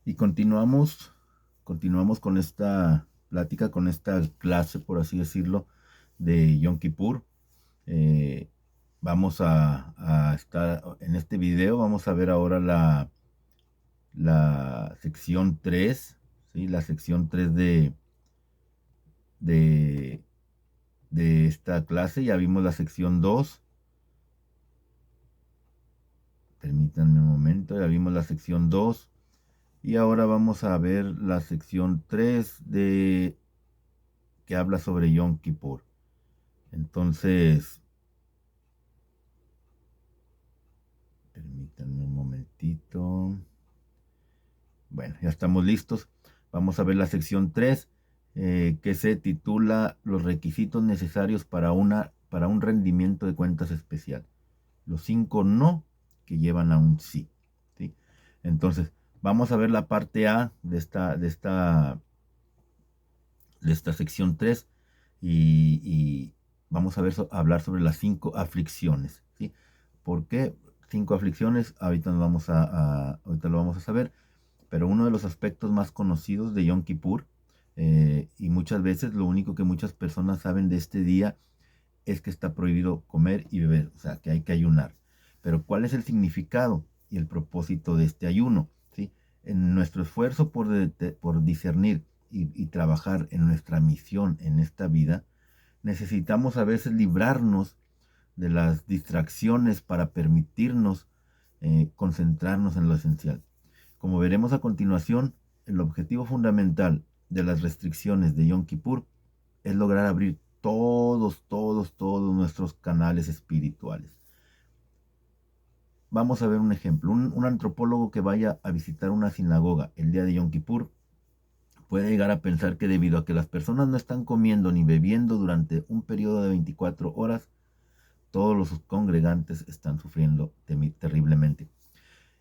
Y continuamos con esta plática, con esta clase, por así decirlo, de Yom Kippur. Eh, Vamos a estar en este video, vamos a ver ahora la sección 3, ¿sí? La sección 3 de, de esta clase. Ya vimos la sección 2. Permítanme un momento, ya vimos la sección 2. Y ahora vamos a ver la sección 3 que habla sobre Yom Kippur. Entonces, permítanme un momentito. Bueno, ya estamos listos. Vamos a ver la sección 3, que se titula Los requisitos necesarios para un rendimiento de cuentas especial. Los 5 no que llevan a un sí. ¿Sí? Entonces, vamos a ver la parte A de esta sección 3 y vamos a ver, hablar sobre las 5 aflicciones. ¿Sí? ¿Por qué 5 aflicciones? Ahorita lo vamos a saber, pero uno de los aspectos más conocidos de Yom Kippur, y muchas veces lo único que muchas personas saben de este día es que está prohibido comer y beber, o sea, que hay que ayunar. Pero ¿cuál es el significado y el propósito de este ayuno? ¿Sí? En nuestro esfuerzo por discernir y trabajar en nuestra misión en esta vida, necesitamos a veces librarnos de las distracciones para permitirnos concentrarnos en lo esencial. Como veremos a continuación, el objetivo fundamental de las restricciones de Yom Kippur es lograr abrir todos nuestros canales espirituales. Vamos a ver un ejemplo. Un antropólogo que vaya a visitar una sinagoga el día de Yom Kippur puede llegar a pensar que debido a que las personas no están comiendo ni bebiendo durante un periodo de 24 horas, todos los congregantes están sufriendo terriblemente.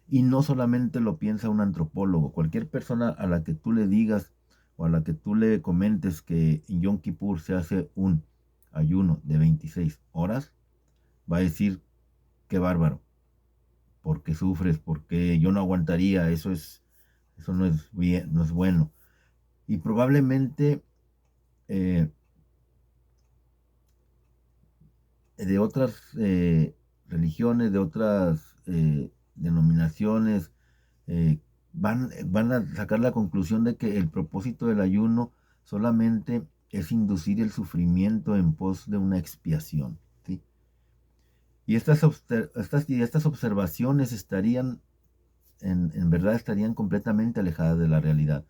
Y no solamente lo piensa un antropólogo, cualquier persona a la que tú le digas o a la que tú le comentes que en Yom Kippur se hace un ayuno de 26 horas, va a decir, qué bárbaro, porque sufres, porque yo no aguantaría, eso no es bien, no es bueno. Y probablemente eh, de otras religiones, de otras denominaciones, van a sacar la conclusión de que el propósito del ayuno solamente es inducir el sufrimiento en pos de una expiación. ¿Sí? Y estas observaciones en verdad estarían completamente alejadas de la realidad.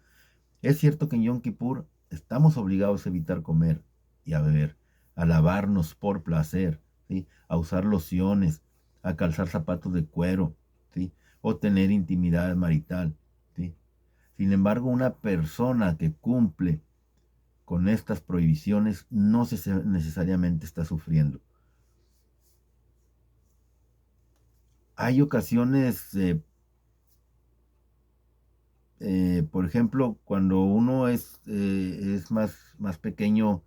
Es cierto que en Yom Kippur estamos obligados a evitar comer y a beber, a lavarnos por placer, ¿sí? A usar lociones, a calzar zapatos de cuero, ¿sí? O tener intimidad marital, ¿sí? Sin embargo, una persona que cumple con estas prohibiciones no necesariamente está sufriendo. Hay ocasiones, por ejemplo, cuando uno es más pequeño,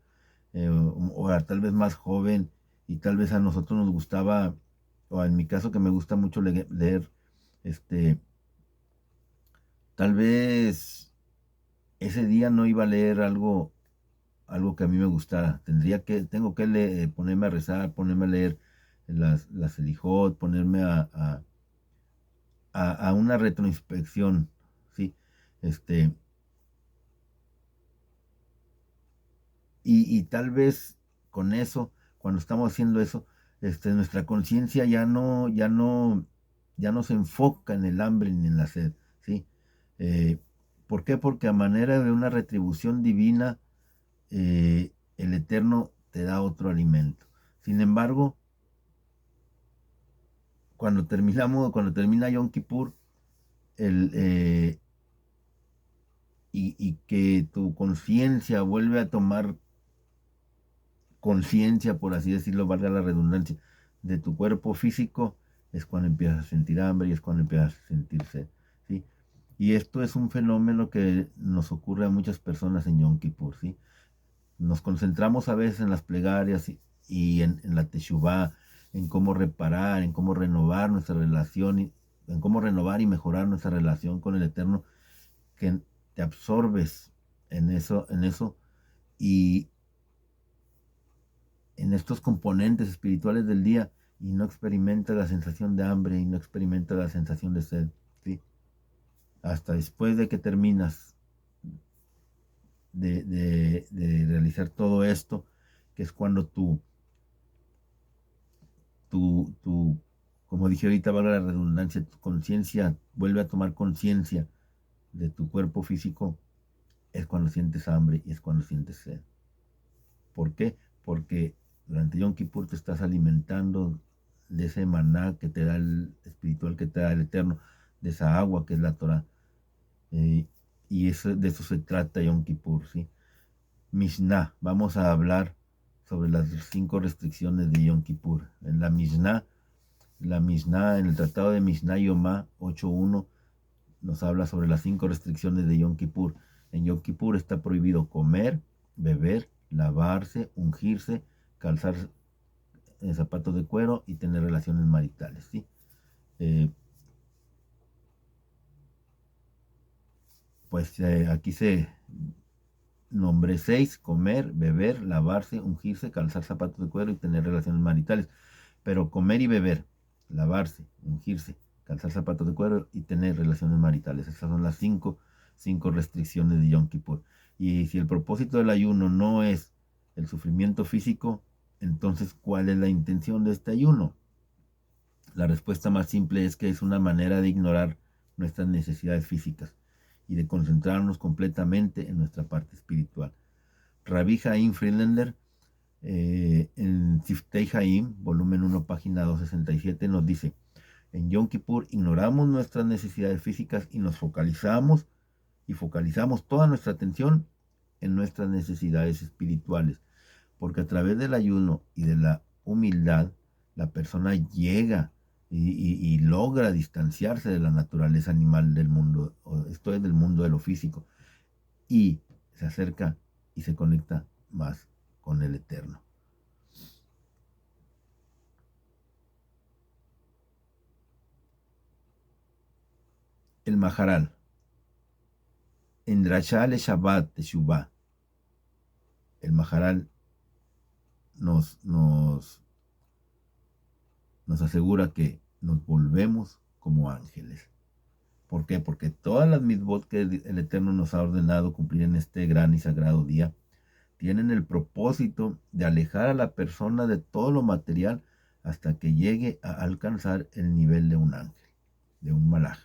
o tal vez más joven, y tal vez a nosotros nos gustaba, o en mi caso que me gusta mucho leer, este, tal vez ese día no iba a leer algo que a mí me gustara. Tengo que ponerme a rezar, ponerme a leer las Elijot, ponerme a una retroinspección, ¿sí? Este, y tal vez con eso, cuando estamos haciendo eso, nuestra conciencia ya no se enfoca en el hambre ni en la sed, ¿sí? Eh, ¿Por qué? Porque a manera de una retribución divina, el Eterno te da otro alimento. Sin embargo, cuando termina Yom Kippur, el, eh, y que tu conciencia vuelve a tomar conciencia, por así decirlo, valga la redundancia, de tu cuerpo físico, es cuando empiezas a sentir hambre y es cuando empiezas a sentir sed, ¿sí? Y esto es un fenómeno que nos ocurre a muchas personas en Yom Kippur, ¿sí? Nos concentramos a veces en las plegarias y en la teshuvá, en cómo reparar, en cómo renovar nuestra relación, en cómo renovar y mejorar nuestra relación con el Eterno, que te absorbes en eso, y en estos componentes espirituales del día, y no experimentas la sensación de hambre y no experimentas la sensación de sed, ¿sí? Hasta después de que terminas de realizar todo esto, que es cuando tu, como dije ahorita, valga la redundancia, tu conciencia vuelve a tomar conciencia de tu cuerpo físico, es cuando sientes hambre y es cuando sientes sed. ¿Por qué? Porque durante Yom Kippur te estás alimentando de ese maná que te da el espiritual, que te da el Eterno, de esa agua que es la Torah. Eh, y de eso se trata Yom Kippur, ¿sí? Mishnah, vamos a hablar sobre las 5 restricciones de Yom Kippur. En la Mishnah, en el Tratado de Mishnah Yomá 8.1, nos habla sobre las 5 restricciones de Yom Kippur. En Yom Kippur está prohibido comer, beber, lavarse, ungirse, calzar zapatos de cuero y tener relaciones maritales, ¿sí? Aquí se nombré 6: comer, beber, lavarse, ungirse, calzar zapatos de cuero y tener relaciones maritales. Pero comer y beber, lavarse, ungirse, calzar zapatos de cuero y tener relaciones maritales. Esas son las cinco restricciones de Yom Kippur. Y si el propósito del ayuno no es el sufrimiento físico, entonces, ¿cuál es la intención de este ayuno? La respuesta más simple es que es una manera de ignorar nuestras necesidades físicas y de concentrarnos completamente en nuestra parte espiritual. Rabbi Haim Friedlander, en Siftei Haim, volumen 1, página 267, nos dice: en Yom Kippur ignoramos nuestras necesidades físicas y nos focalizamos toda nuestra atención en nuestras necesidades espirituales, porque a través del ayuno y de la humildad, la persona llega y logra distanciarse de la naturaleza animal del mundo, esto es del mundo de lo físico, y se acerca y se conecta más con el Eterno. El Maharal, en Drashá le Shabbat Teshuvah, el Maharal nos asegura que nos volvemos como ángeles. ¿Por qué? Porque todas las mitzvot que el Eterno nos ha ordenado cumplir en este gran y sagrado día tienen el propósito de alejar a la persona de todo lo material hasta que llegue a alcanzar el nivel de un ángel, de un malaj.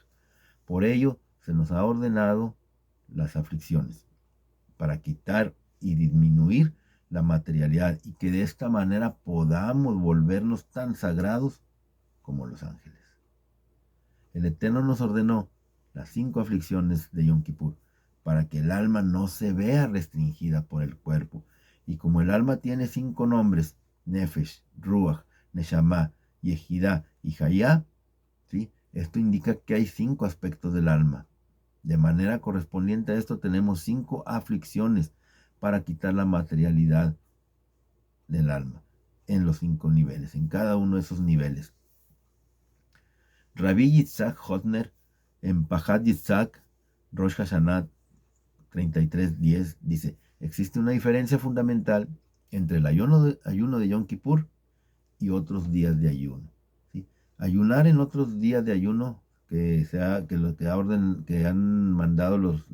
Por ello se nos ha ordenado las aflicciones, para quitar y disminuir la materialidad y que de esta manera podamos volvernos tan sagrados como los ángeles. El Eterno nos ordenó las 5 aflicciones de Yom Kippur para que el alma no se vea restringida por el cuerpo. Y como el alma tiene 5 nombres: Nefesh, Ruach, Neshama, Yehidá y Hayá, ¿sí? Esto indica que hay 5 aspectos del alma. De manera correspondiente a esto tenemos 5 aflicciones para quitar la materialidad del alma en los 5 niveles, en cada uno de esos niveles. Rabbi Yitzhak Hotner, en Pajat Yitzhak, Rosh Hashanah 33:10, dice: existe una diferencia fundamental entre el ayuno de Yom Kippur y otros días de ayuno, ¿sí? Ayunar en otros días de ayuno que han mandado los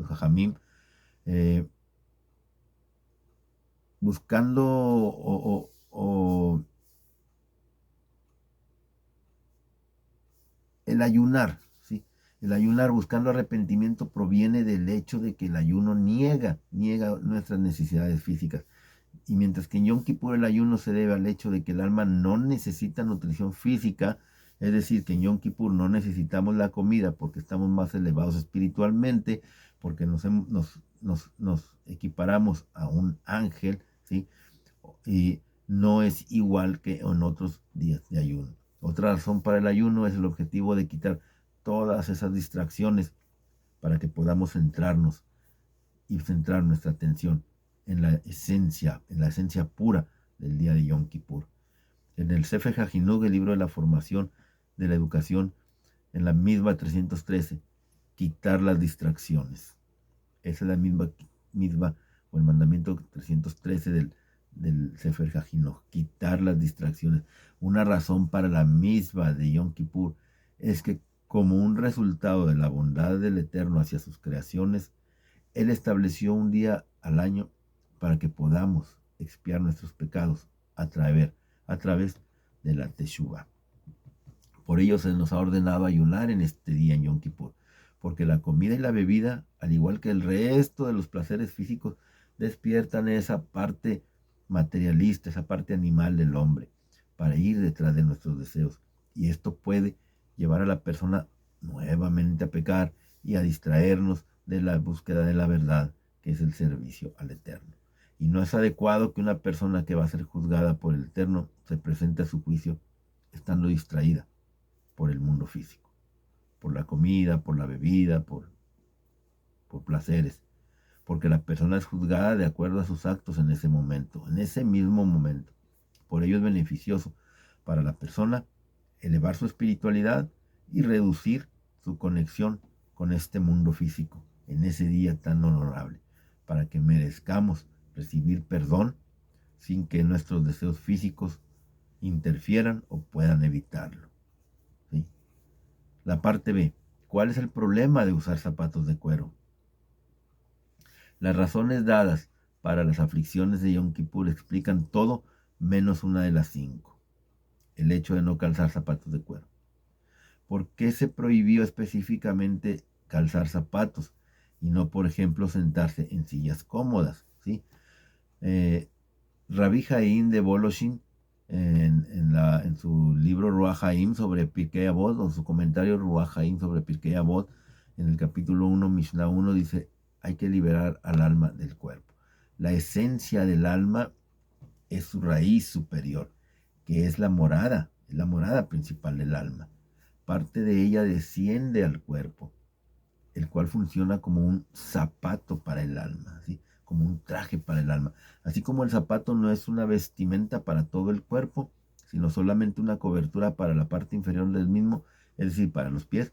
Jajamim, buscando el ayunar, ¿sí? El ayunar buscando arrepentimiento proviene del hecho de que el ayuno niega nuestras necesidades físicas. Y mientras que en Yom Kippur el ayuno se debe al hecho de que el alma no necesita nutrición física, es decir, que en Yom Kippur no necesitamos la comida porque estamos más elevados espiritualmente, porque nos equiparamos a un ángel, ¿sí? Y no es igual que en otros días de ayuno. Otra razón para el ayuno es el objetivo de quitar todas esas distracciones para que podamos centrarnos y centrar nuestra atención en la esencia pura del día de Yom Kippur. En el Sefer HaJinug, el libro de la formación de la educación, en la misma 313, quitar las distracciones. Esa es la misma o el mandamiento 313 del Sefer Hajinoj, quitar las distracciones. Una razón para la misma de Yom Kippur es que, como un resultado de la bondad del Eterno hacia sus creaciones, Él estableció un día al año para que podamos expiar nuestros pecados a través de la Teshuvah. Por ello se nos ha ordenado ayunar en este día, en Yom Kippur, porque la comida y la bebida, al igual que el resto de los placeres físicos, despiertan esa parte materialista, esa parte animal del hombre, para ir detrás de nuestros deseos. Y esto puede llevar a la persona nuevamente a pecar y a distraernos de la búsqueda de la verdad, que es el servicio al Eterno. Y no es adecuado que una persona que va a ser juzgada por el Eterno se presente a su juicio estando distraída por el mundo físico, por la comida, por la bebida, por placeres, porque la persona es juzgada de acuerdo a sus actos en ese momento, en ese mismo momento. Por ello es beneficioso para la persona elevar su espiritualidad y reducir su conexión con este mundo físico en ese día tan honorable, para que merezcamos recibir perdón sin que nuestros deseos físicos interfieran o puedan evitarlo. ¿Sí? La parte B. ¿Cuál es el problema de usar zapatos de cuero? Las razones dadas para las aflicciones de Yom Kippur explican todo menos una de las 5. El hecho de no calzar zapatos de cuero. ¿Por qué se prohibió específicamente calzar zapatos y no, por ejemplo, sentarse en sillas cómodas? ¿Sí? Rabbi Haim de Boloshin, en su libro Ruach Haim sobre Pirkei Avot, o su comentario Ruach Haim sobre Pirkei Avot, en el capítulo 1, Mishnah 1, dice: hay que liberar al alma del cuerpo. La esencia del alma es su raíz superior, que es la morada principal del alma. Parte de ella desciende al cuerpo, el cual funciona como un zapato para el alma, ¿sí? Como un traje para el alma. Así como el zapato no es una vestimenta para todo el cuerpo, sino solamente una cobertura para la parte inferior del mismo, es decir, para los pies,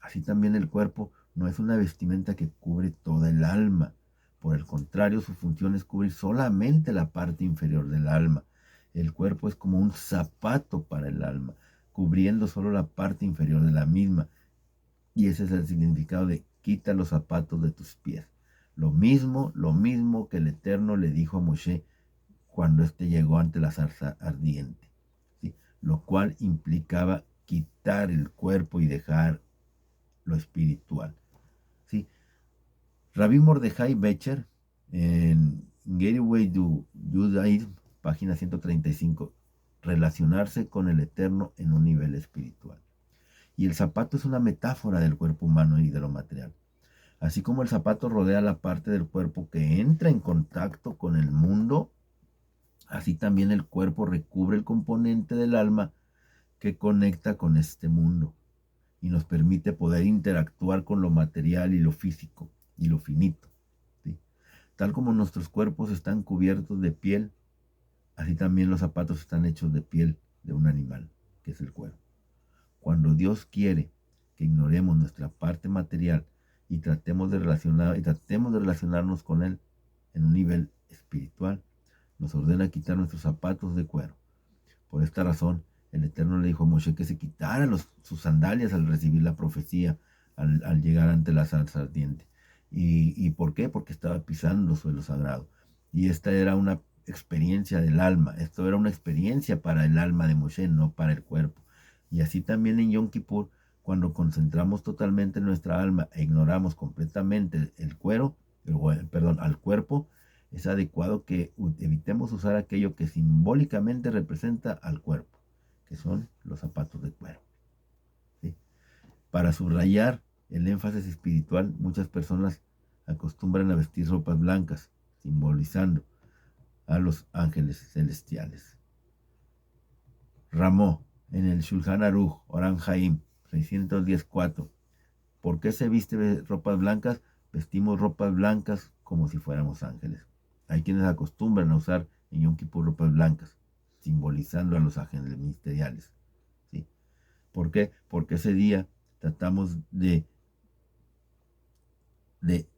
así también el cuerpo no es una vestimenta que cubre toda el alma. Por el contrario, su función es cubrir solamente la parte inferior del alma. El cuerpo es como un zapato para el alma, cubriendo solo la parte inferior de la misma. Y ese es el significado de quita los zapatos de tus pies. Lo mismo que el Eterno le dijo a Moshe cuando éste llegó ante la zarza ardiente, ¿sí? Lo cual implicaba quitar el cuerpo y dejar lo espiritual, ¿sí? Rabbi Mordechai Becher, en Gateway to Judaism, página 135, relacionarse con el Eterno en un nivel espiritual. Y el zapato es una metáfora del cuerpo humano y de lo material. Así como el zapato rodea la parte del cuerpo que entra en contacto con el mundo, así también el cuerpo recubre el componente del alma que conecta con este mundo y nos permite poder interactuar con lo material y lo físico y lo finito, ¿sí? Tal como nuestros cuerpos están cubiertos de piel, así también los zapatos están hechos de piel de un animal, que es el cuerpo. Cuando Dios quiere que ignoremos nuestra parte material y tratemos de relacionarnos con Él en un nivel espiritual, nos ordena quitar nuestros zapatos de cuero. Por esta razón, el Eterno le dijo a Moshe que se quitara sus sandalias al recibir la profecía, al llegar ante la zarza ardiente. ¿Y por qué? Porque estaba pisando suelo sagrado. Y esta era una experiencia del alma. Esto era una experiencia para el alma de Moshe, no para el cuerpo. Y así también en Yom Kippur, cuando concentramos totalmente nuestra alma e ignoramos completamente al cuerpo, es adecuado que evitemos usar aquello que simbólicamente representa al cuerpo, que son los zapatos de cuero, ¿sí? Para subrayar el énfasis espiritual, muchas personas acostumbran a vestir ropas blancas, simbolizando a los ángeles celestiales. Ramó, en el Shulchan Aruch, Oran Haim, 610.4. ¿Por qué se viste ropas blancas? Vestimos ropas blancas como si fuéramos ángeles. Hay quienes acostumbran a usar en Yom Kippur ropas blancas, simbolizando a los ángeles ministeriales, ¿sí? ¿Por qué? Porque ese día tratamos de de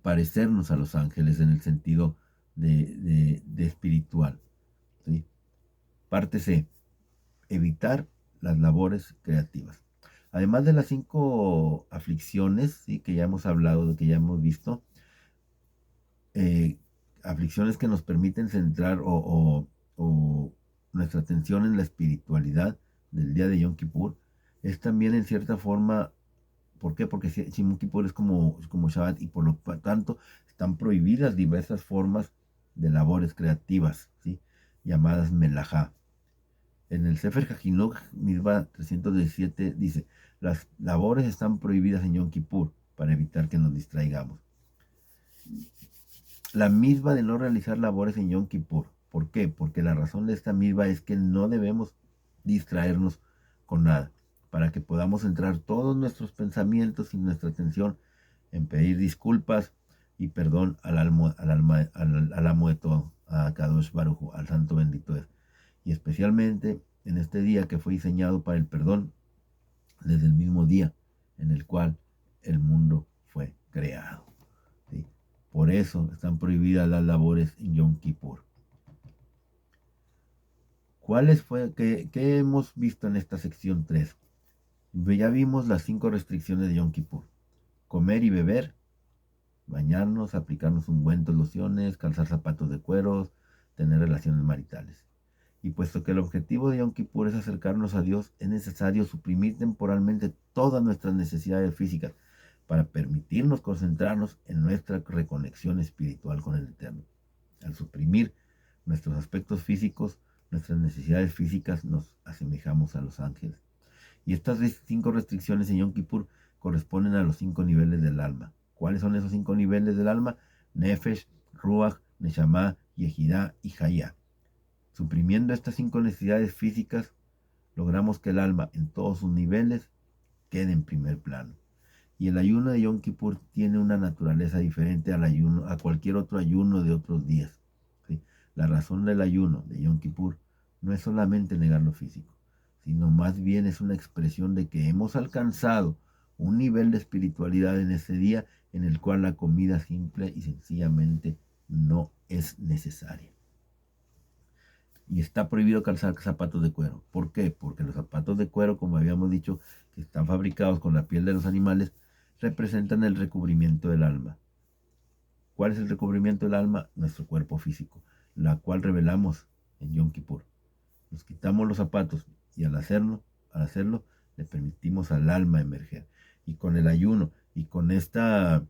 parecernos a los ángeles en el sentido de espiritual. ¿Sí? Parte C, evitar las labores creativas. Además de las 5 aflicciones, ¿sí?, que ya hemos hablado, de que ya hemos visto, aflicciones que nos permiten centrar o nuestra atención en la espiritualidad del día de Yom Kippur, es también en cierta forma. ¿Por qué? Porque Yom Kippur es como Shabbat, y por lo tanto están prohibidas diversas formas de labores creativas, ¿sí?, llamadas melajá. En el Sefer Hajinuch, Mirva 317, dice: las labores están prohibidas en Yom Kippur para evitar que nos distraigamos. La misma de no realizar labores en Yom Kippur. ¿Por qué? Porque la razón de esta misma es que no debemos distraernos con nada, para que podamos centrar todos nuestros pensamientos y nuestra atención en pedir disculpas y perdón al amo de todo, a Kadosh Baruj Hu, al Santo bendito es. Y especialmente en este día que fue diseñado para el perdón, desde el mismo día en el cual el mundo fue creado. ¿Sí? Por eso están prohibidas las labores en Yom Kippur. ¿Qué hemos visto en esta sección 3? Ya vimos las 5 restricciones de Yom Kippur: comer y beber, bañarnos, aplicarnos ungüentos, lociones, calzar zapatos de cueros, tener relaciones maritales. Y puesto que el objetivo de Yom Kippur es acercarnos a Dios, es necesario suprimir temporalmente todas nuestras necesidades físicas para permitirnos concentrarnos en nuestra reconexión espiritual con el Eterno. Al suprimir nuestros aspectos físicos, nuestras necesidades físicas, nos asemejamos a los ángeles. Y estas 5 restricciones en Yom Kippur corresponden a los 5 niveles del alma. ¿Cuáles son esos 5 niveles del alma? Nefesh, Ruach, Neshama, Yehidá y Hayá. Suprimiendo estas 5 necesidades físicas, logramos que el alma en todos sus niveles quede en primer plano. Y el ayuno de Yom Kippur tiene una naturaleza diferente a cualquier otro ayuno de otros días. ¿Sí? La razón del ayuno de Yom Kippur no es solamente negar lo físico, sino más bien es una expresión de que hemos alcanzado un nivel de espiritualidad en ese día en el cual la comida simple y sencillamente no es necesaria. Y está prohibido calzar zapatos de cuero. ¿Por qué? Porque los zapatos de cuero, como habíamos dicho, que están fabricados con la piel de los animales, representan el recubrimiento del alma. ¿Cuál es el recubrimiento del alma? Nuestro cuerpo físico, la cual revelamos en Yom Kippur. Nos quitamos los zapatos y al hacerlo, le permitimos al alma emerger. Y con el ayuno y con estas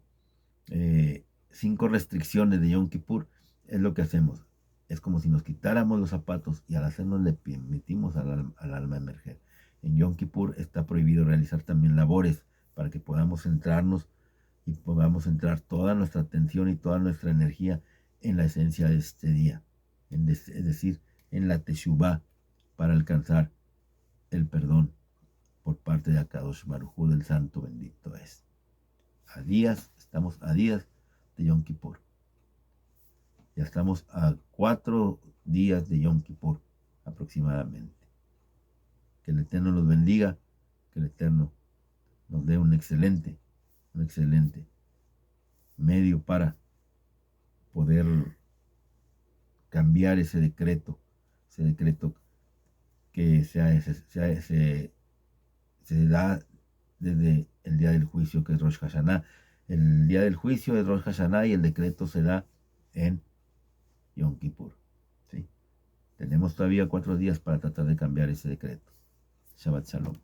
5 restricciones de Yom Kippur, es lo que hacemos. Es como si nos quitáramos los zapatos y al hacernos le permitimos al alma emerger. En Yom Kippur está prohibido realizar también labores para que podamos centrarnos y podamos centrar toda nuestra atención y toda nuestra energía en la esencia de este día, es decir, en la Teshuvah, para alcanzar el por parte de Akadosh Baruj Hu, del Santo bendito es. Estamos a días de Yom Kippur. Ya estamos a 4 días de Yom Kippur aproximadamente. Que el Eterno los bendiga, que el Eterno nos dé un excelente medio para poder cambiar ese decreto que se da desde el día del juicio, que es Rosh Hashanah. El día del juicio es Rosh Hashanah y el decreto se da en Yom Kippur. ¿Sí? Tenemos todavía 4 días para tratar de cambiar ese decreto. Shabbat Shalom.